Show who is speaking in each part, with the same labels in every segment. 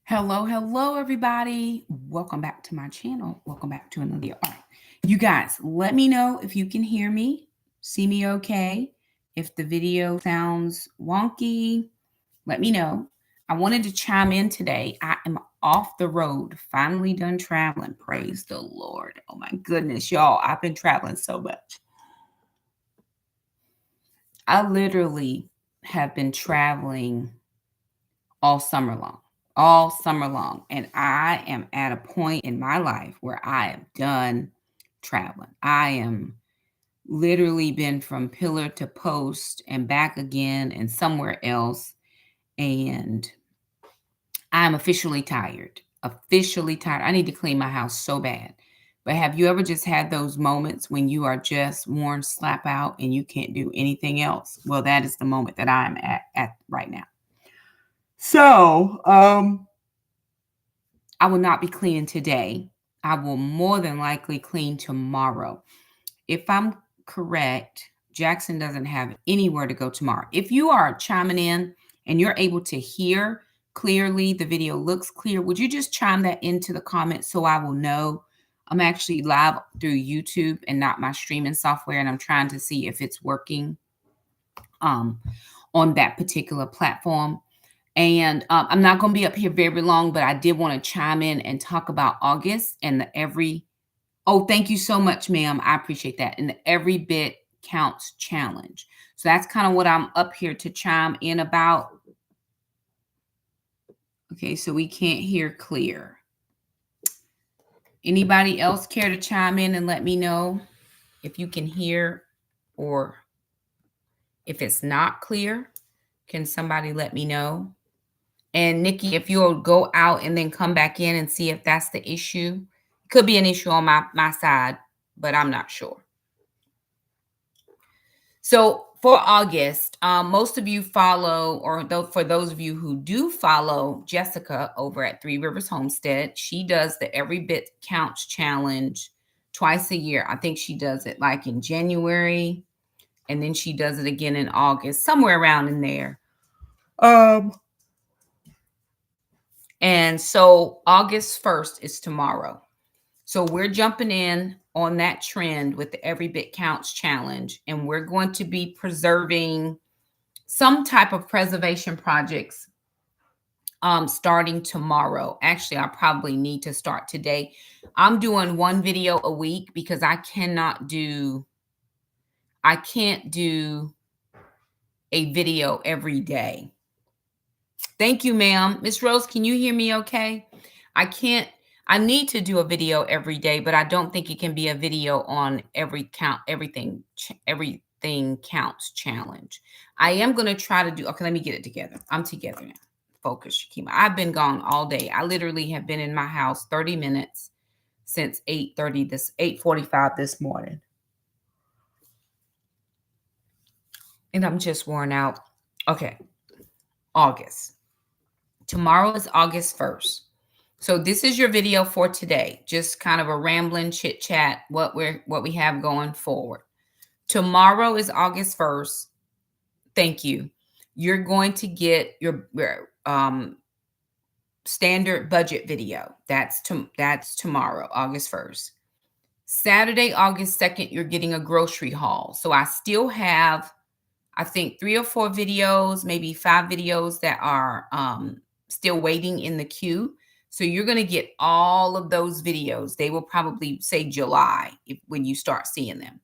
Speaker 1: Hello, everybody. Welcome back to my channel. Welcome back to another video. All right, you guys, let me know if you can hear me, see me okay. If the video sounds wonky, let me know. I wanted to chime in today. I am off the road, finally done traveling. Praise the Lord. Oh my goodness, y'all. I've been traveling so much. I literally have been traveling all summer long, all summer long. And I am at a point in my life where I am done traveling. I am literally been from pillar to post and back again and somewhere else. And I'm officially tired. Officially tired. I need to clean my house so bad. But have you ever just had those moments when you are just worn slap out and you can't do anything else? Well, that is the moment that I'm at right now. So, I will not be cleaning today. I will more than likely clean tomorrow. If I'm correct, Jackson doesn't have anywhere to go tomorrow. If you are chiming in and you're able to hear clearly, the video looks clear, would you just chime that into the comments so I will know? I'm actually live through YouTube and not my streaming software, and I'm trying to see if it's working on that particular platform. And I'm not going to be up here very long, but I did want to chime in and talk about August and oh, thank you so much, ma'am. I appreciate that. And the Every Bit Counts Challenge. So that's kind of what I'm up here to chime in about. Okay, so we can't hear clear. Anybody else care to chime in and let me know if you can hear or if it's not clear? Can somebody let me know? And Nikki, if you'll go out and then come back in and see if that's the issue. Could be an issue on my side, but I'm not sure. So for August, most of you follow, or for those of you who do follow Jessica over at Three Rivers Homestead, she does the Every Bit Counts Challenge twice a year. I think she does it like in January, and then she does it again in August, somewhere around in there. And so August 1st is tomorrow. So we're jumping in on that trend with the Every Bit Counts Challenge, and we're going to be preserving some type of preservation projects starting tomorrow. Actually, I probably need to start today. I'm doing one video a week because I can't do a video every day. Thank you, ma'am. Miss Rose, can you hear me okay? I need to do a video every day, but I don't think it can be a video on everything counts challenge. I am going to try to do, okay, let me get it together. I'm together now. Focus, Shakima. I've been gone all day. I literally have been in my house 30 minutes since 8:45 this morning. And I'm just worn out. Okay. August. Tomorrow is August 1st. So this is your video for today. Just kind of a rambling chit chat, what we have going forward. Tomorrow is August 1st. Thank you. You're going to get your standard budget video. That's tomorrow, August 1st. Saturday, August 2nd, you're getting a grocery haul. So I still have, I think, 3 or 4 videos, maybe 5 videos that are still waiting in the queue. So you're going to get all of those videos. They will probably say July when you start seeing them.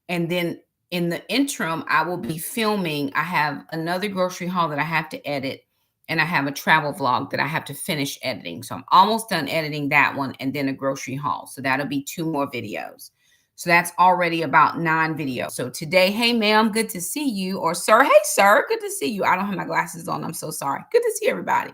Speaker 1: And then in the interim, I will be filming. I have another grocery haul that I have to edit, and I have a travel vlog that I have to finish editing. So I'm almost done editing that one, and then a grocery haul. So that'll be 2 more videos. So that's already about 9 videos. So today, hey, ma'am, good to see you. Or sir, hey, sir, good to see you. I don't have my glasses on. I'm so sorry. Good to see everybody.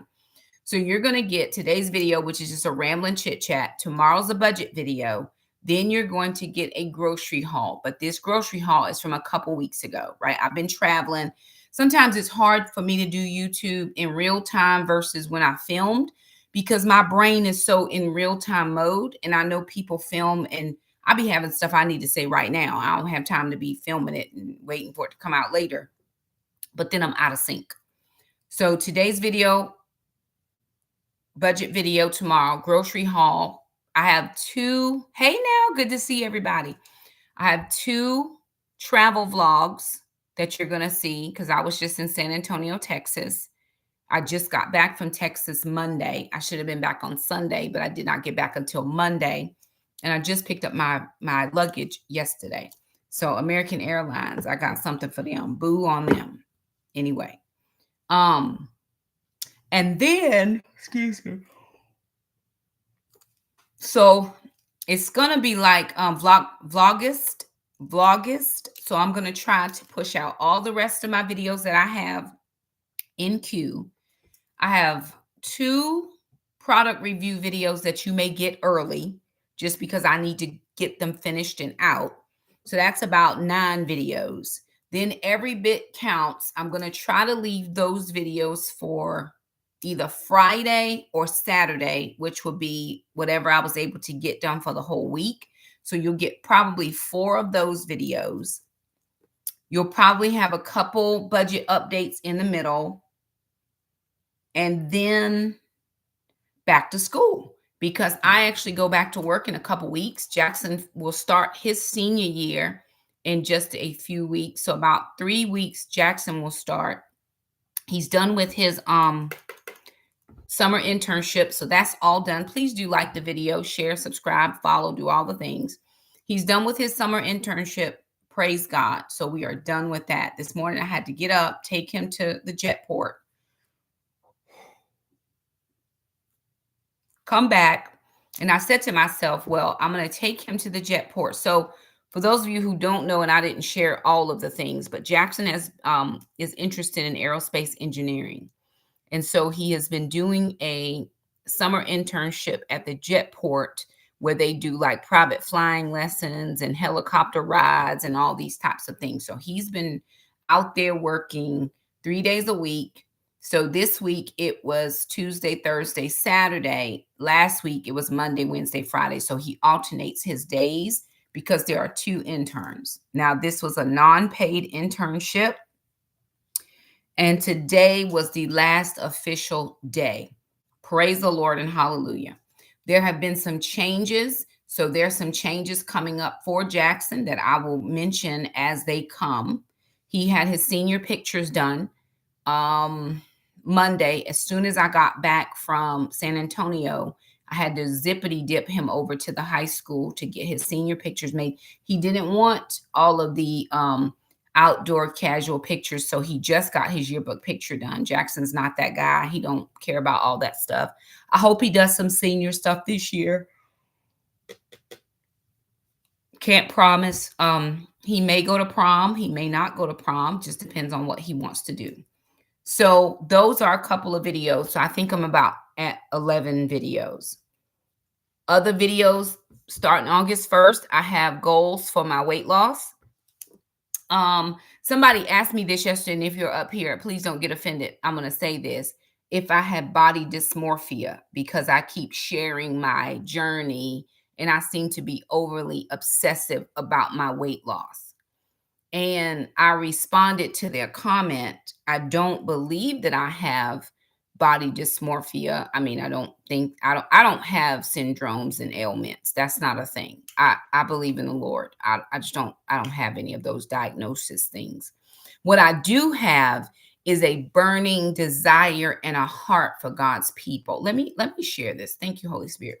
Speaker 1: So you're going to get today's video, which is just a rambling chit chat. Tomorrow's a budget video. Then you're going to get a grocery haul. But this grocery haul is from a couple weeks ago, right? I've been traveling. Sometimes it's hard for me to do YouTube in real time versus when I filmed, because my brain is so in real time mode. And I know people film and I be having stuff I need to say right now. I don't have time to be filming it and waiting for it to come out later. But then I'm out of sync. So today's video, budget video tomorrow, grocery haul. I have two. Hey now, good to see everybody. I have two travel vlogs that you're going to see because I was just in San Antonio, Texas. I just got back from Texas Monday. I should have been back on Sunday, but I did not get back until Monday. And I just picked up my luggage yesterday. So American Airlines, I got something for them. Boo on them. Anyway. Um, and then, excuse me. So it's gonna be like vlogist. So I'm gonna try to push out all the rest of my videos that I have in queue. I have two product review videos that you may get early just because I need to get them finished and out. So that's about 9 videos. Then every bit counts. I'm going to try to leave those videos for either Friday or Saturday, which will be whatever I was able to get done for the whole week. So you'll get probably 4 of those videos. You'll probably have a couple budget updates in the middle. And then back to school because I actually go back to work in a couple weeks. Jackson will start his senior year in just a few weeks. So about 3 weeks, Jackson will start. He's done with his summer internship. So that's all done. Please do like the video, share, subscribe, follow, do all the things. He's done with his summer internship. Praise God. So we are done with that. This morning I had to get up, take him to the jet port, come back. And I said to myself, well, I'm going to take him to the jet port. So for those of you who don't know, and I didn't share all of the things, but Jackson is interested in aerospace engineering. And so he has been doing a summer internship at the jet port where they do like private flying lessons and helicopter rides and all these types of things. So he's been out there working 3 days a week. So this week it was Tuesday, Thursday, Saturday. Last week it was Monday, Wednesday, Friday. So he alternates his days because there are 2 interns. Now, this was a non-paid internship. And today was the last official day. Praise the Lord and hallelujah. There have been some changes. So there's some changes coming up for Jackson that I will mention as they come. He had his senior pictures done Monday. As soon as I got back from San Antonio, I had to zippity dip him over to the high school to get his senior pictures made. He didn't want all of the outdoor casual pictures, so he just got his yearbook picture done. Jackson's not that guy. He don't care about all that stuff. I hope he does some senior stuff this year. Can't promise. He may go to prom. He may not go to prom. Just depends on what he wants to do. So those are a couple of videos. So I think I'm about at 11 videos. Other videos starting August 1st, I have goals for my weight loss. Somebody asked me this yesterday, and if you're up here, please don't get offended. I'm going to say this. If I had body dysmorphia, because I keep sharing my journey and I seem to be overly obsessive about my weight loss. And I responded to their comment. I don't believe that I have body dysmorphia. I mean, I don't have syndromes and ailments. That's not a thing. I believe in the Lord. I don't have any of those diagnosis things. What I do have is a burning desire and a heart for God's people. Let me share this. Thank you, Holy Spirit.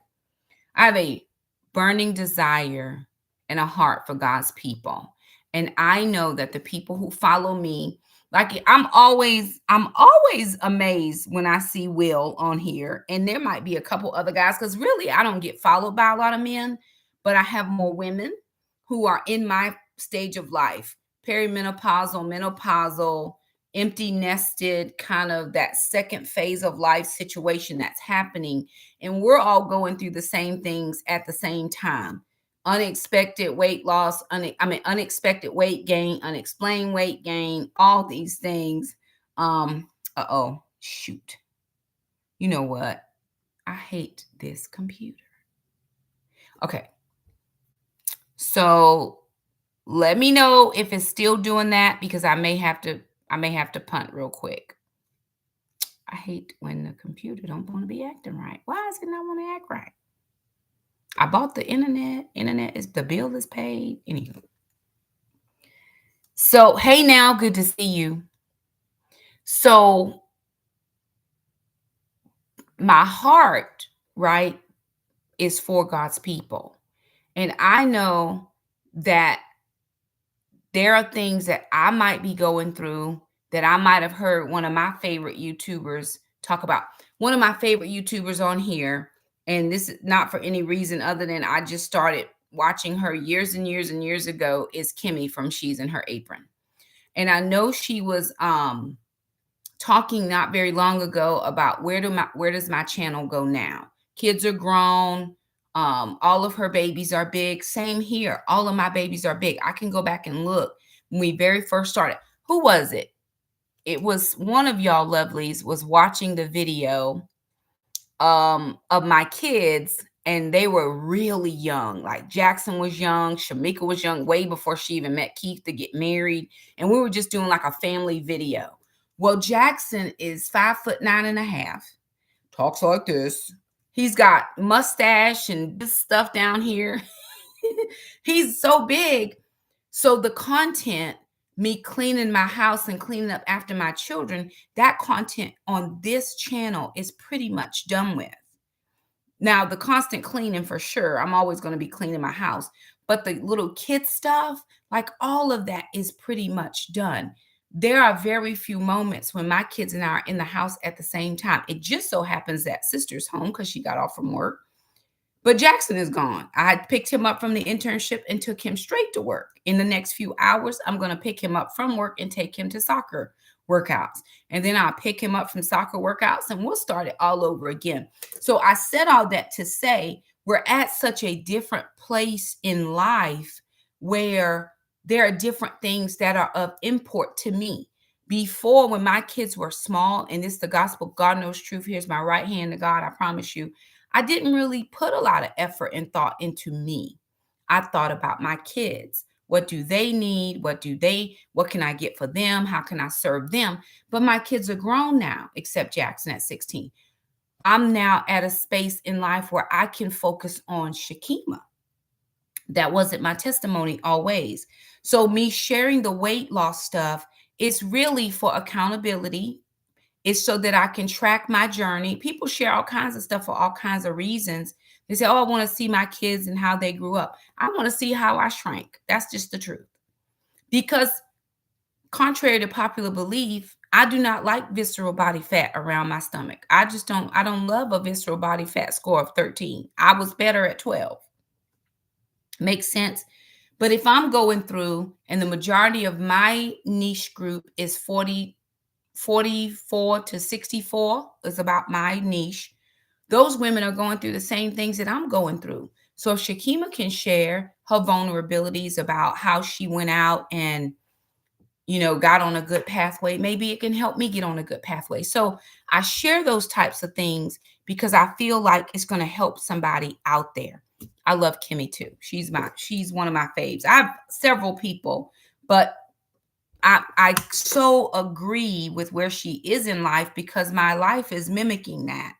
Speaker 1: I have a burning desire and a heart for God's people. And I know that the people who follow me, like I'm always amazed when I see Will on here. And there might be a couple other guys, because really I don't get followed by a lot of men, but I have more women who are in my stage of life, perimenopausal, menopausal, empty nested, kind of that second phase of life situation that's happening. And we're all going through the same things at the same time. Unexpected weight loss, unexpected weight gain, unexplained weight gain, all these things. Shoot. You know what? I hate this computer. Okay. So let me know if it's still doing that, because I may have to punt real quick. I hate when the computer don't want to be acting right. Why does it not want to act right? I bought the internet. Internet is the bill is paid. Anywho. So hey now, good to see you. So my heart, right, is for God's people. And I know that there are things that I might be going through that I might have heard one of my favorite YouTubers talk about. One of my favorite YouTubers on here, and this is not for any reason other than I just started watching her years and years and years ago, is Kimmy from She's in Her Apron. And I know she was talking not very long ago about where does my channel go now? Kids are grown. All of her babies are big. Same here. All of my babies are big. I can go back and look when we very first started. Who was it? It was one of y'all lovelies was watching the video of my kids, and they were really young. Like Jackson was young, Shamika was young, way before she even met Keith to get married. And we were just doing like a family video. Well, Jackson is 5'9.5", talks like this. He's got mustache and this stuff down here. He's so big. So the content, me cleaning my house and cleaning up after my children, that content on this channel is pretty much done with. Now, the constant cleaning for sure, I'm always going to be cleaning my house, but the little kid stuff, like all of that is pretty much done. There are very few moments when my kids and I are in the house at the same time. It just so happens that sister's home because she got off from work. But Jackson is gone. I had picked him up from the internship and took him straight to work. In the next few hours, I'm going to pick him up from work and take him to soccer workouts. And then I'll pick him up from soccer workouts and we'll start it all over again. So I said all that to say we're at such a different place in life where there are different things that are of import to me. Before, when my kids were small, and this is the gospel, God knows truth. Here's my right hand to God, I promise you. I didn't really put a lot of effort and thought into me. I thought about my kids. What do they need? What can I get for them? How can I serve them? But my kids are grown now, except Jackson at 16. I'm now at a space in life where I can focus on Shakima. That wasn't my testimony always. So me sharing the weight loss stuff is really for accountability. It's so that I can track my journey. People share all kinds of stuff for all kinds of reasons. They say, oh, I want to see my kids and how they grew up. I want to see how I shrank. That's just the truth. Because contrary to popular belief, I do not like visceral body fat around my stomach. I don't love a visceral body fat score of 13. I was better at 12. Makes sense? But if I'm going through, and the majority of my niche group is 44 to 64 is about my niche. Those women are going through the same things that I'm going through. So if Shakima can share her vulnerabilities about how she went out and, got on a good pathway, maybe it can help me get on a good pathway. So I share those types of things because I feel like it's going to help somebody out there. I love Kimmy too. She's one of my faves. I have several people, but I so agree with where she is in life because my life is mimicking that.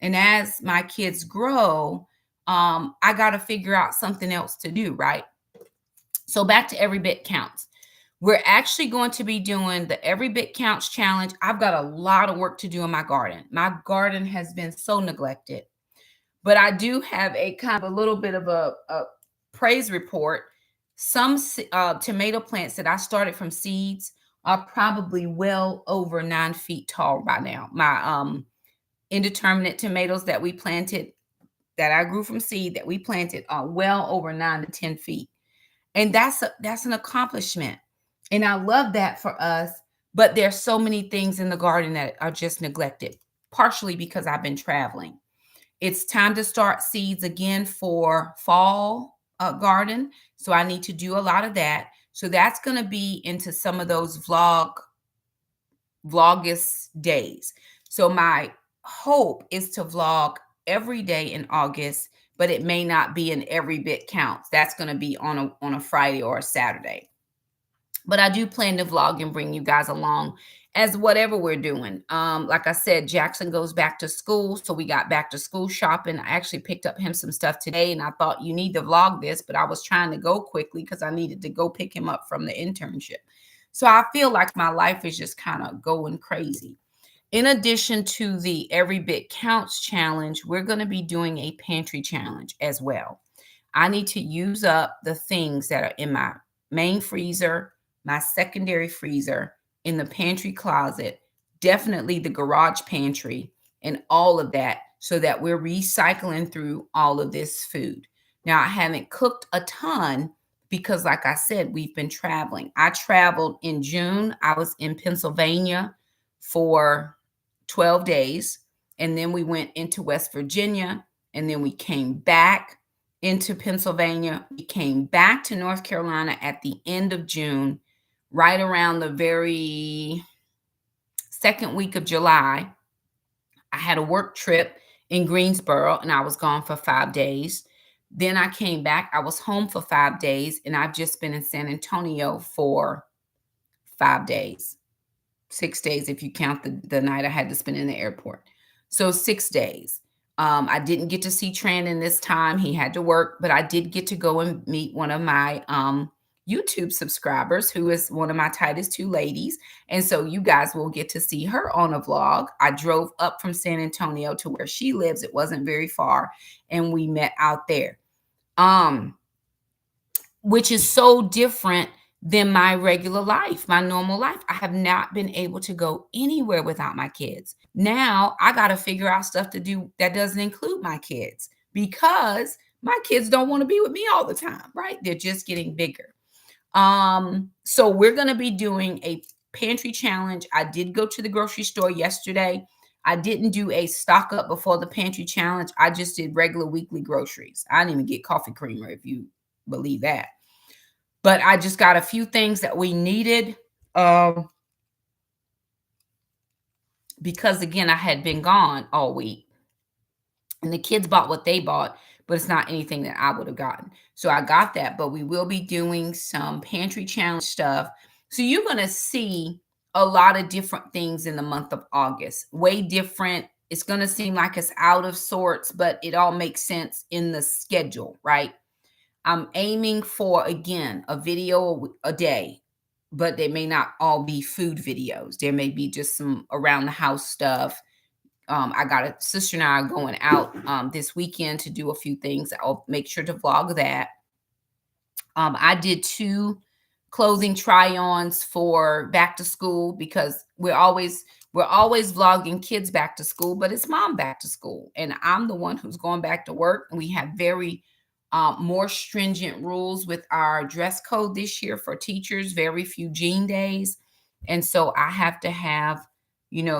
Speaker 1: And as my kids grow, I got to figure out something else to do, right? So back to Every Bit Counts. We're actually going to be doing the Every Bit Counts challenge. I've got a lot of work to do in my garden. My garden has been so neglected. But I do have a kind of a little bit of a praise report. Some tomato plants that I started from seeds are probably well over 9 feet tall by now. My indeterminate tomatoes that we planted, that I grew from seed, that we planted, are well over 9 to 10 feet. And that's an accomplishment. And I love that for us. But there's so many things in the garden that are just neglected, partially because I've been traveling. It's time to start seeds again for fall garden. So I need to do a lot of that. So that's going to be into some of those vlogmas days. So my hope is to vlog every day in August, but it may not be an Every Bit Counts. That's going to be on a Friday or a Saturday. But I do plan to vlog and bring you guys along as whatever we're doing. Like I said, Jackson goes back to school, so we got back to school shopping. I actually picked up him some stuff today, and I thought you need to vlog this, but I was trying to go quickly because I needed to go pick him up from the internship. So I feel like my life is just kind of going crazy. In addition to the Every Bit Counts challenge, we're going to be doing a pantry challenge as well. I need to use up the things that are in my main freezer, my secondary freezer, in the pantry closet, definitely the garage pantry, and all of that, so that we're recycling through all of this food. Now, I haven't cooked a ton because, like I said, we've been traveling. I traveled in June. I was in Pennsylvania for 12 days, and then we went into West Virginia, and then we came back into Pennsylvania. We came back to North Carolina at the end of June, right around the very second week of July. I had a work trip in Greensboro, and I was gone for 5 days. Then I came back. I was home for 5 days, and I've just been in San Antonio for 5 days. 6 days if you count the night I had to spend in the airport. So 6 days. I didn't get to see Trandon this time. He had to work, but I did get to go and meet one of my YouTube subscribers, who is one of my tightest two ladies. And so you guys will get to see her on a vlog. I drove up from San Antonio to where she lives. It wasn't very far, and we met out there. Which is so different than my regular life, my normal life. I have not been able to go anywhere without my kids. Now I got to figure out stuff to do that doesn't include my kids, because my kids don't want to be with me all the time, right? They're just getting bigger. So we're going to be doing a pantry challenge. I did go to the grocery store yesterday. I didn't do a stock up before the pantry challenge. I just did regular weekly groceries. I didn't even get coffee creamer, if you believe that. But I just got a few things that we needed, because, again, I had been gone all week. And the kids bought what they bought, but it's not anything that I would have gotten. So I got that, but we will be doing some pantry challenge stuff. So you're going to see a lot of different things in the month of August. Way different. It's going to seem like it's out of sorts, but it all makes sense in the schedule, right? I'm aiming for, again, a video a day, but they may not all be food videos. There may be just some around the house stuff. I got a sister and I are going out this weekend to do a few things. I'll make sure to vlog that. I did 2 clothing try-ons for back to school, because we're always vlogging kids back to school, but it's mom back to school, and I'm the one who's going back to work. And we have very more stringent rules with our dress code this year for teachers. Very few jean days, and so I have to have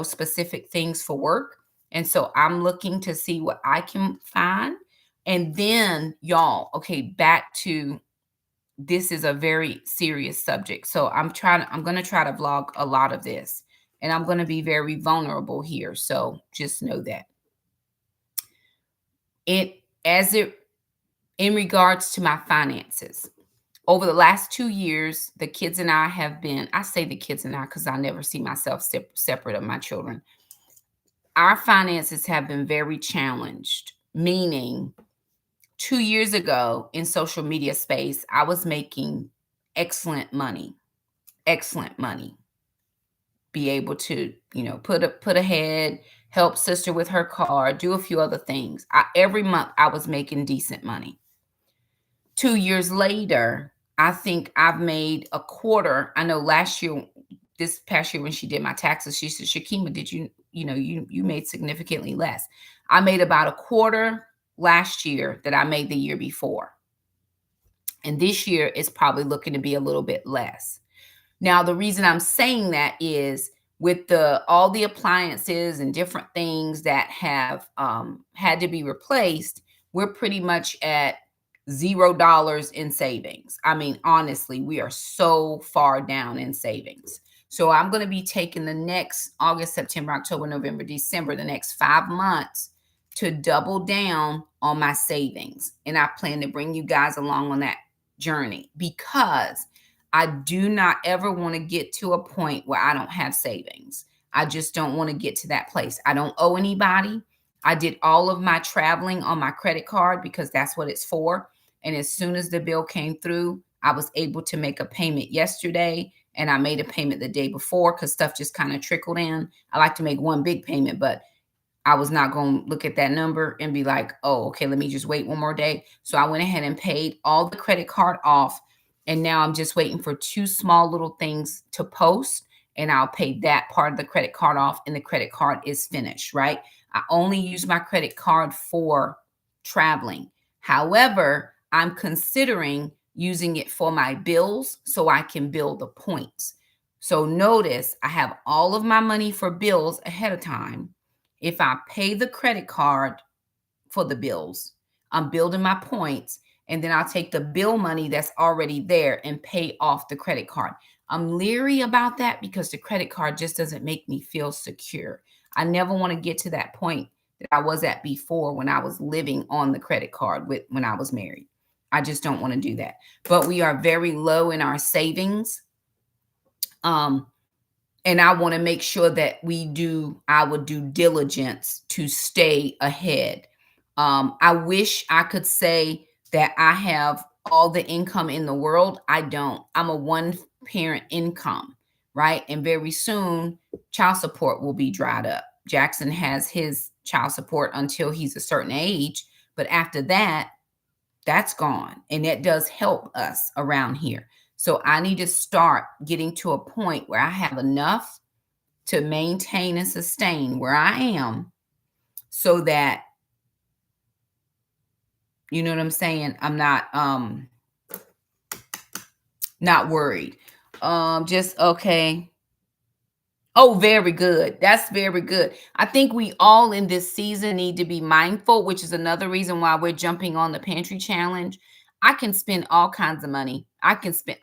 Speaker 1: specific things for work. And so I'm looking to see what I can find. And then, y'all, okay, back to, this is a very serious subject. So I'm going to try to vlog a lot of this, and I'm going to be very vulnerable here. So just know that in regards to my finances, over the last 2 years, the kids and I have been, I say the kids and I, because I never see myself separate of my children. Our finances have been very challenged, meaning 2 years ago in social media space, I was making excellent money, be able to, put ahead, help sister with her car, do a few other things. Every month I was making decent money. 2 years later, I think I've made a quarter. I know this past year when she did my taxes, she said, Shakima, did you made significantly less. I made about a quarter last year that I made the year before. And this year is probably looking to be a little bit less. Now, the reason I'm saying that is with all the appliances and different things that have had to be replaced, we're pretty much at $0 in savings. I mean, honestly, we are so far down in savings. So I'm going to be taking the next August, September, October, November, December, the next 5 months to double down on my savings. And I plan to bring you guys along on that journey, because I do not ever want to get to a point where I don't have savings. I just don't want to get to that place. I don't owe anybody. I did all of my traveling on my credit card because that's what it's for. And as soon as the bill came through, I was able to make a payment yesterday, and I made a payment the day before because stuff just kind of trickled in. I like to make one big payment, but I was not going to look at that number and be like, oh, okay, let me just wait one more day. So I went ahead and paid all the credit card off. And now I'm just waiting for two small little things to post. And I'll pay that part of the credit card off. And the credit card is finished, right? I only use my credit card for traveling. However, I'm considering using it for my bills so I can build the points. So notice I have all of my money for bills ahead of time. If I pay the credit card for the bills, I'm building my points, and then I'll take the bill money that's already there and pay off the credit card. I'm leery about that because the credit card just doesn't make me feel secure. I never want to get to that point that I was at before when I was living on the credit card when I was married. I just don't want to do that. But we are very low in our savings. Um, and I want to make sure that we do our due diligence to stay ahead. I wish I could say that I have all the income in the world. I don't. I'm a one parent income, right? And very soon, child support will be dried up. Jackson has his child support until he's a certain age, but after that, that's gone. And that does help us around here. So I need to start getting to a point where I have enough to maintain and sustain where I am so that, you know what I'm saying, I'm not worried. Just okay. Oh, very good. That's very good. I think we all in this season need to be mindful, which is another reason why we're jumping on the pantry challenge. I can spend all kinds of money. I can spend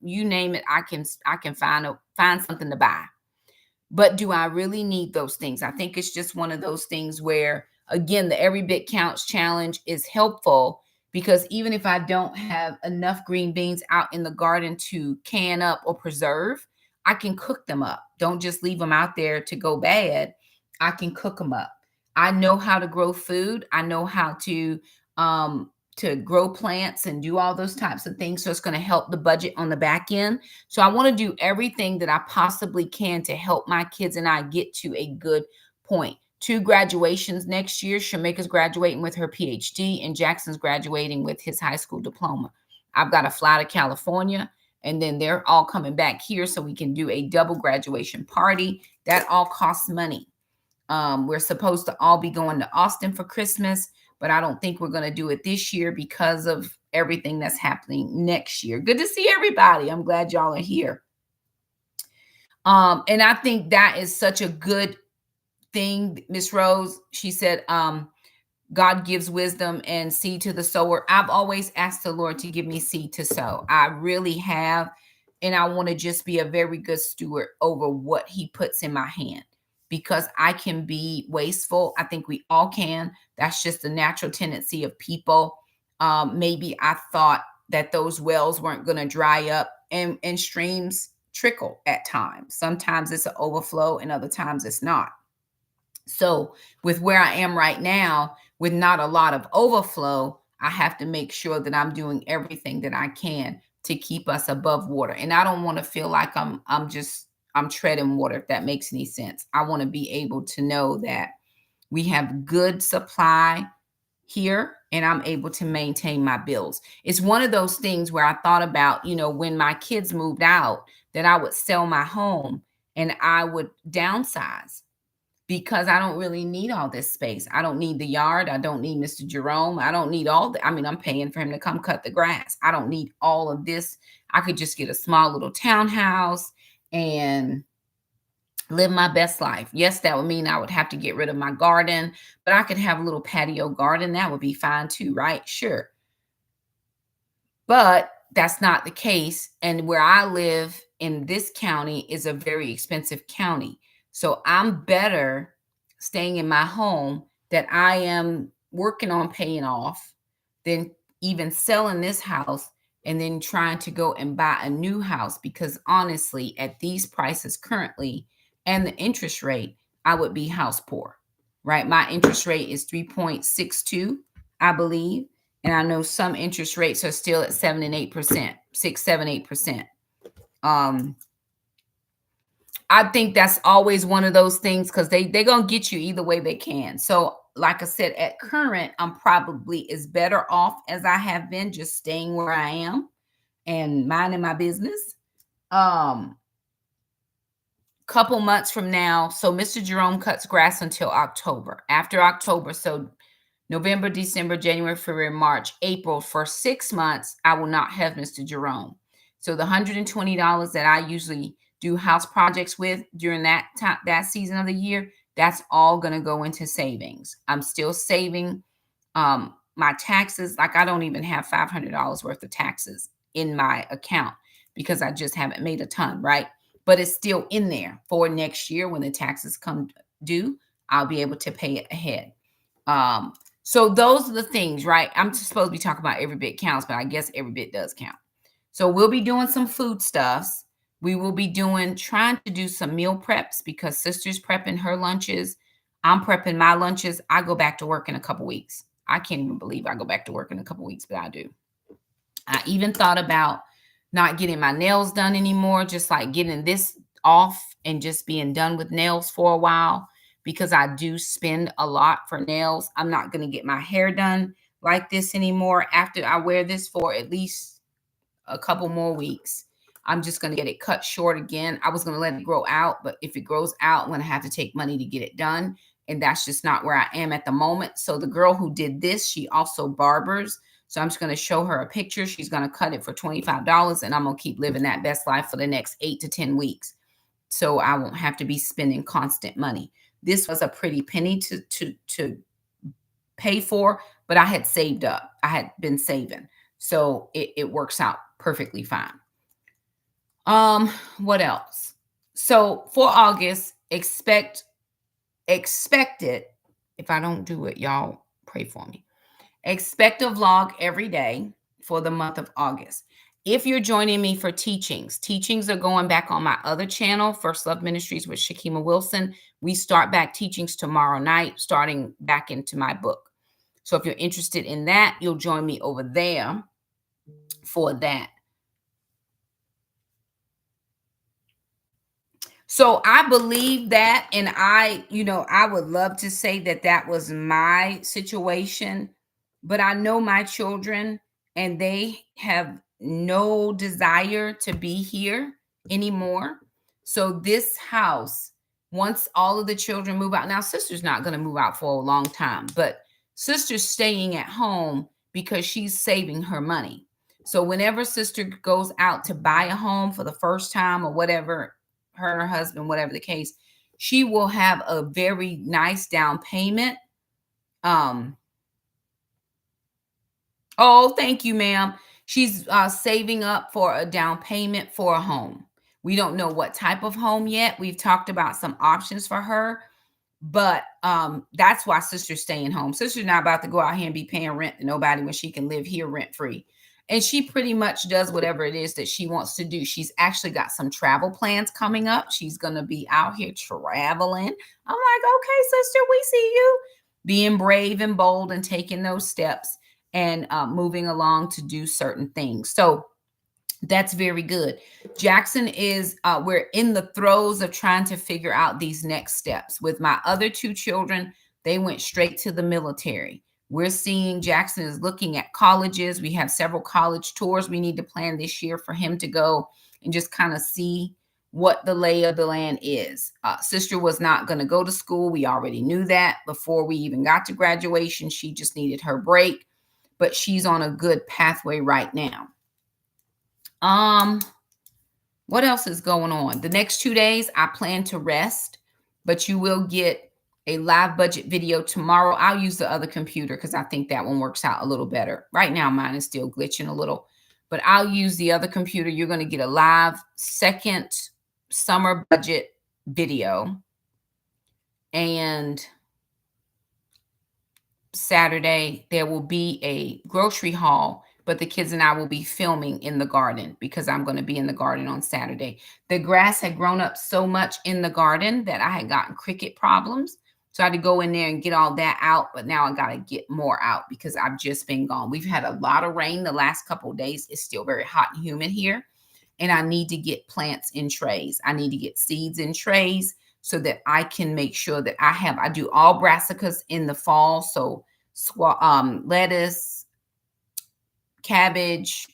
Speaker 1: you name it, I can find something to buy. But do I really need those things? I think it's just one of those things where, again, the Every Bit Counts challenge is helpful because even if I don't have enough green beans out in the garden to can up or preserve, I can cook them up. Don't just leave them out there to go bad. I can cook them up. I know how to grow food. I know how to grow plants and do all those types of things. So it's going to help the budget on the back end. So I want to do everything that I possibly can to help my kids and I get to a good point. 2 graduations next year. Shamika's graduating with her PhD and Jackson's graduating with his high school diploma. I've got to fly to California, and then they're all coming back here so we can do a double graduation party. That all costs money. We're supposed to all be going to Austin for Christmas, but I don't think we're going to do it this year because of everything that's happening next year. Good to see everybody. I'm glad y'all are here. And I think that is such a good thing, Miss Rose. She said, God gives wisdom and seed to the sower. I've always asked the Lord to give me seed to sow. I really have. And I want to just be a very good steward over what he puts in my hand because I can be wasteful. I think we all can. That's just the natural tendency of people. Maybe I thought that those wells weren't going to dry up, and streams trickle at times. Sometimes it's an overflow and other times it's not. So with where I am right now, with not a lot of overflow, I have to make sure that I'm doing everything that I can to keep us above water. And I don't want to feel like I'm treading water, if that makes any sense. I want to be able to know that we have good supply here and I'm able to maintain my bills. It's one of those things where I thought about, when my kids moved out, that I would sell my home and I would downsize because I don't really need all this space. I don't need the yard. I don't need Mr. Jerome. I don't need I'm paying for him to come cut the grass. I don't need all of this. I could just get a small little townhouse and live my best life. Yes, that would mean I would have to get rid of my garden, but I could have a little patio garden. That would be fine too, right? Sure. But that's not the case. And where I live in this county is a very expensive county. So I'm better staying in my home that I am working on paying off than even selling this house and then trying to go and buy a new house, because honestly, at these prices currently and the interest rate, I would be house poor, right? My interest rate is 3.62, I believe. And I know some interest rates are still at 7 and 8%, 6, 7, 8%. Um, I think that's always one of those things, because they're gonna get you either way they can. So, like I said, at current, I'm probably is better off as I have been, just staying where I am and minding my business. Um, Couple months from now, so Mr. Jerome cuts grass until October. After October, so November, December, January, February, March, April, for 6 months, I will not have Mr. Jerome. So the $120 that I usually do house projects with during that time, that season of the year, that's all going to go into savings. I'm still saving my taxes. Like, I don't even have $500 worth of taxes in my account because I just haven't made a ton, right? But it's still in there for next year when the taxes come due. I'll be able to pay it ahead. So those are the things, right? I'm supposed to be talking about every bit counts, but I guess every bit does count. So we'll be doing some foodstuffs. We will be trying to do some meal preps, because sister's prepping her lunches. I'm prepping my lunches. I go back to work in a couple weeks. I can't even believe I go back to work in a couple weeks, but I do. I even thought about not getting my nails done anymore, just like getting this off and just being done with nails for a while, because I do spend a lot for nails. I'm not going to get my hair done like this anymore after I wear this for at least a couple more weeks. I'm just going to get it cut short again. I was going to let it grow out, but if it grows out, I'm going to have to take money to get it done. And that's just not where I am at the moment. So the girl who did this, she also barbers. So I'm just going to show her a picture. She's going to cut it for $25, and I'm going to keep living that best life for the next 8 to 10 weeks. So I won't have to be spending constant money. This was a pretty penny to pay for, but I had saved up. I had been saving. So it works out perfectly fine. What else? So for August, expect it. If I don't do it, y'all pray for me. Expect a vlog every day for the month of August. If you're joining me for teachings are going back on my other channel, First Love Ministries with Shakima Wilson. We start back teachings tomorrow night, starting back into my book. So if you're interested in that, you'll join me over there for that. So I believe that, and I would love to say that that was my situation, but I know my children, and they have no desire to be here anymore. So this house, once all of the children move out, now sister's not going to move out for a long time, but sister's staying at home because she's saving her money. So whenever sister goes out to buy a home for the first time or whatever, her and her husband, whatever the case, she will have a very nice down payment. Oh, thank you, ma'am. She's saving up for a down payment for a home. We don't know what type of home yet. We've talked about some options for her, but that's why sister's staying home. Sister's not about to go out here and be paying rent to nobody when she can live here rent free. And she pretty much does whatever it is that she wants to do. She's actually got some travel plans coming up. She's going to be out here traveling. I'm like, okay, sister, we see you being brave and bold and taking those steps and moving along to do certain things. So that's very good. Jackson is, we're in the throes of trying to figure out these next steps. With my other two children, they went straight to the military. We're seeing Jackson is looking at colleges. We have several college tours we need to plan this year for him to go and just kind of see what the lay of the land is. Sister was not going to go to school. We already knew that before we even got to graduation. She just needed her break, but she's on a good pathway right now. What else is going on? The next 2 days, I plan to rest, but you will get a live budget video tomorrow. I'll use the other computer because I think that one works out a little better. Right now, mine is still glitching a little, but I'll use the other computer. You're going to get a live second summer budget video. And Saturday, there will be a grocery haul but the kids and I will be filming in the garden because I'm going to be in the garden on Saturday. The grass had grown up so much in the garden that I had gotten cricket problems. So I had to go in there and get all that out, but now I got to get more out because I've just been gone. We've had a lot of rain the last couple of days. It's still very hot and humid here, and I need to get plants in trays. I need to get seeds in trays so that I can make sure that I do all brassicas in the fall. So lettuce, cabbage,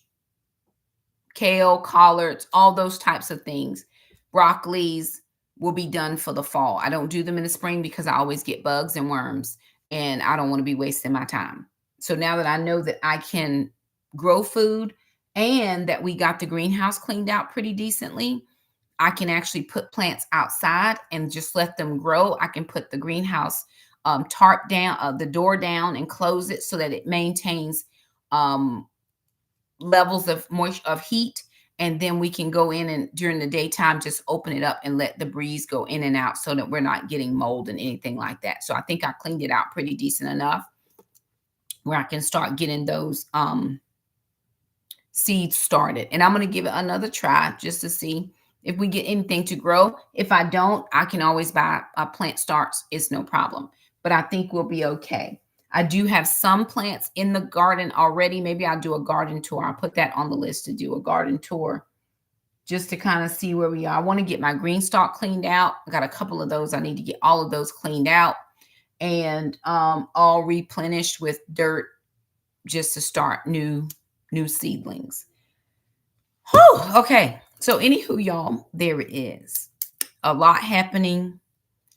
Speaker 1: kale, collards, all those types of things. Broccolis will be done for the fall. I don't do them in the spring because I always get bugs and worms, and I don't want to be wasting my time. So now that I know that I can grow food and that we got the greenhouse cleaned out pretty decently, I can actually put plants outside and just let them grow. I can put the greenhouse tarp down, the door down, and close it so that it maintains um, levels of moisture of heat, and then we can go in and during the daytime just open it up and let the breeze go in and out so that we're not getting mold and anything like that. So I think I cleaned it out pretty decent enough where I can start getting those seeds started. And I'm going to give it another try just to see if we get anything to grow. If I don't, I can always buy plant starts. It's no problem. But I think we'll be okay. I do have some plants in the garden already. Maybe I'll do a garden tour. I'll put that on the list to do a garden tour just to kind of see where we are. I want to get my green stalk cleaned out. I got a couple of those. I need to get all of those cleaned out and all replenished with dirt just to start new seedlings. Whew, okay. So anywho, y'all, there it is. A lot happening.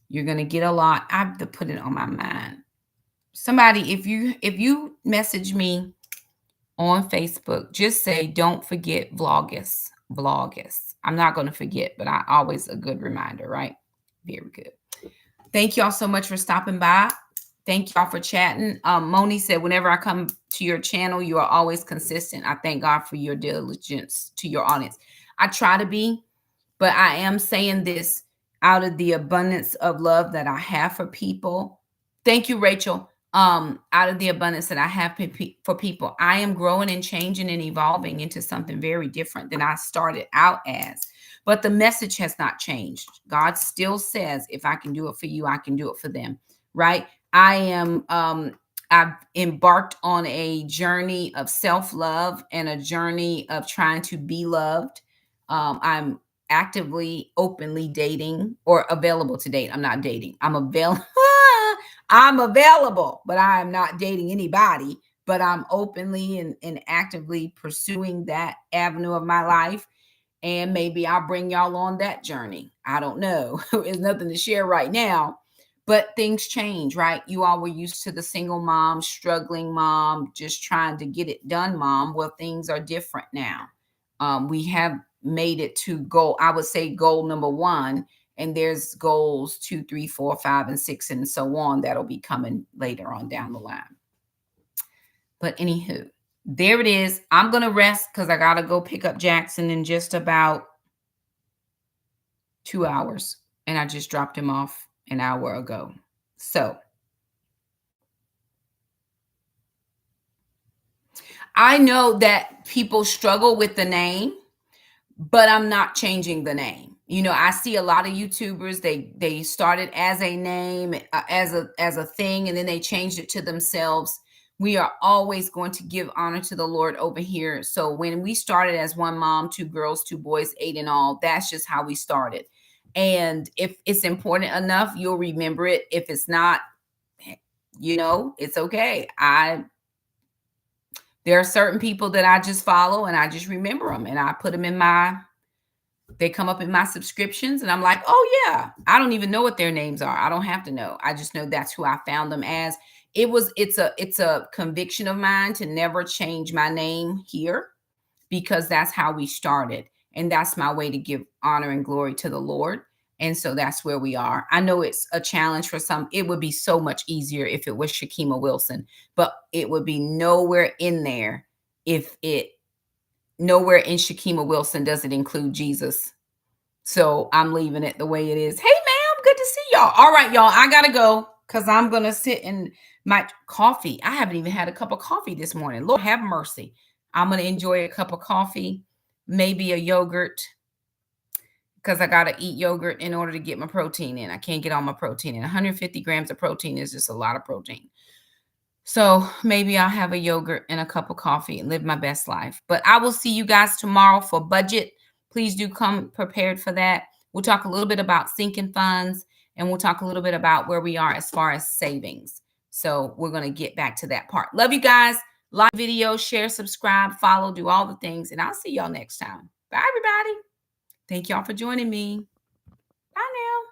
Speaker 1: You're going to get a lot. I have to put it on my mind. Somebody, if you message me on Facebook, just say, don't forget vloggas. I'm not going to forget, but I always a good reminder, right? Very good. Thank y'all so much for stopping by. Thank y'all for chatting. Moni said, whenever I come to your channel, you are always consistent. I thank God for your diligence to your audience. I try to be, but I am saying this out of the abundance of love that I have for people. Thank you, Rachel. Out of the abundance that I have for people, I am growing and changing and evolving into something very different than I started out as. But the message has not changed. God still says, if I can do it for you, I can do it for them, right? I've embarked on a journey of self-love and a journey of trying to be loved. I'm actively, openly dating or available to date. I'm not dating. I'm available. I'm available, but I am not dating anybody. But I'm openly and actively pursuing that avenue of my life. And maybe I'll bring y'all on that journey. I don't know. There's nothing to share right now. But things change, right? You all were used to the single mom, struggling mom, just trying to get it done mom. Well, things are different now. We have made it to goal, I would say goal number 1, and there's goals 2, 3, 4, 5, and 6, and so on that'll be coming later on down the line. But anywho, there it is. I'm gonna rest because I gotta go pick up Jackson in just about 2 hours, and I just dropped him off an hour ago. So I know that people struggle with the name, but I'm not changing the name. You know, I see a lot of YouTubers, they started as a name, as a thing, and then they changed it to themselves. We are always going to give honor to the Lord over here. So when we started as one mom, 2 girls, 2 boys, 8 in all, that's just how we started. And if it's important enough, you'll remember it. If it's not, you know, it's okay. There are certain people that I just follow and I just remember them and I put them they come up in my subscriptions and I'm like, oh yeah, I don't even know what their names are. I don't have to know. I just know that's who I found them as. It's a conviction of mine to never change my name here because that's how we started. And that's my way to give honor and glory to the Lord. And so that's where we are. I know it's a challenge for some. It would be so much easier if it was Shakima Wilson, but it would be nowhere in there nowhere in Shakima Wilson does it include Jesus. So I'm leaving it the way it is. Hey, ma'am, good to see y'all. All right, y'all, I got to go because I'm going to sit in my coffee. I haven't even had a cup of coffee this morning. Lord have mercy. I'm going to enjoy a cup of coffee, maybe a yogurt, because I got to eat yogurt in order to get my protein in. I can't get all my protein in. 150 grams of protein is just a lot of protein. So maybe I'll have a yogurt and a cup of coffee and live my best life. But I will see you guys tomorrow for budget. Please do come prepared for that. We'll talk a little bit about sinking funds, and we'll talk a little bit about where we are as far as savings. So we're going to get back to that part. Love you guys. Like the video, share, subscribe, follow, do all the things. And I'll see y'all next time. Bye, everybody. Thank y'all for joining me. Bye now.